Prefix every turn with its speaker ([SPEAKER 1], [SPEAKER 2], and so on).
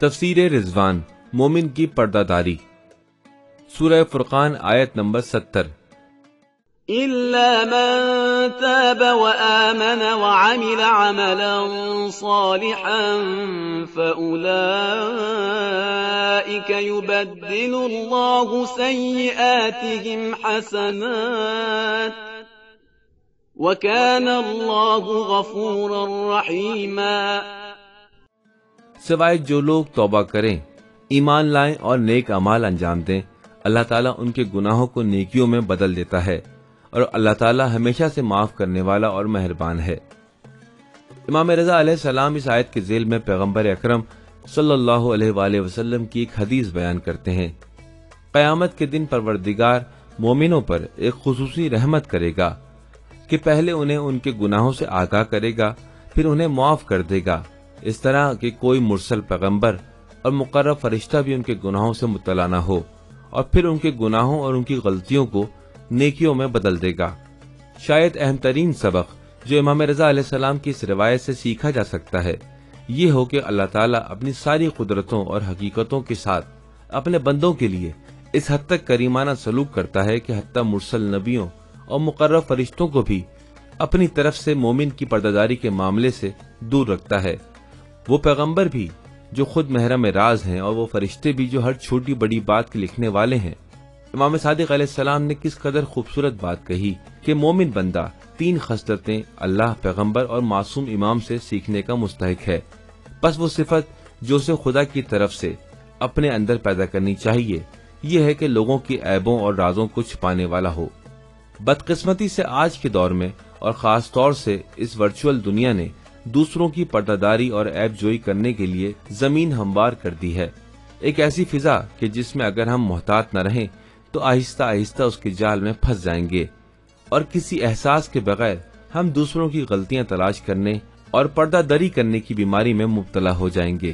[SPEAKER 1] تفسیر رضوان مومن کی پردہ داری، سورہ فرقان آیت نمبر 70۔
[SPEAKER 2] إِلَّا مَن تَابَ وَآمَنَ وَعَمِلَ عَمَلًا صَالِحًا فَأُولَئِكَ يُبَدِّلُ اللَّهُ سَيِّئَاتِهِمْ حَسَنَاتٍ وَكَانَ اللَّهُ غَفُورًا رَّحِيمًا۔
[SPEAKER 1] سوائے جو لوگ توبہ کریں، ایمان لائیں اور نیک اعمال انجام دیں، اللہ تعالیٰ ان کے گناہوں کو نیکیوں میں بدل دیتا ہے، اور اللہ تعالیٰ ہمیشہ سے معاف کرنے والا اور مہربان ہے۔ امام رضا علیہ السلام اس آیت کے ذیل میں پیغمبر اکرم صلی اللہ علیہ وآلہ وسلم کی ایک حدیث بیان کرتے ہیں۔ قیامت کے دن پروردگار مومنوں پر ایک خصوصی رحمت کرے گا کہ پہلے انہیں ان کے گناہوں سے آگاہ کرے گا، پھر انہیں معاف کر دے گا، اس طرح کہ کوئی مرسل پیغمبر اور مقرب فرشتہ بھی ان کے گناہوں سے مطلع نہ ہو، اور پھر ان کے گناہوں اور ان کی غلطیوں کو نیکیوں میں بدل دے گا۔ شاید اہم ترین سبق جو امام رضا علیہ السلام کی اس روایت سے سیکھا جا سکتا ہے یہ ہو کہ اللہ تعالیٰ اپنی ساری قدرتوں اور حقیقتوں کے ساتھ اپنے بندوں کے لیے اس حد تک کریمانہ سلوک کرتا ہے کہ حتیٰ مرسل نبیوں اور مقرب فرشتوں کو بھی اپنی طرف سے مومن کی پردہ کے معاملے سے دور رکھتا ہے۔ وہ پیغمبر بھی جو خود محرم راز ہیں، اور وہ فرشتے بھی جو ہر چھوٹی بڑی بات کے لکھنے والے ہیں۔ امام صادق علیہ السلام نے کس قدر خوبصورت بات کہی کہ مومن بندہ 3 خصلتیں اللہ، پیغمبر اور معصوم امام سے سیکھنے کا مستحق ہے۔ بس وہ صفت جو اسے خدا کی طرف سے اپنے اندر پیدا کرنی چاہیے یہ ہے کہ لوگوں کی عیبوں اور رازوں کو چھپانے والا ہو۔ بدقسمتی سے آج کے دور میں اور خاص طور سے اس ورچوئل دنیا نے دوسروں کی پردہ داری اور عیب جوئی کرنے کے لیے زمین ہموار کر دی ہے، ایک ایسی فضا کہ جس میں اگر ہم محتاط نہ رہیں تو آہستہ آہستہ اس کے جال میں پھنس جائیں گے، اور کسی احساس کے بغیر ہم دوسروں کی غلطیاں تلاش کرنے اور پردہ داری کرنے کی بیماری میں مبتلا ہو جائیں گے۔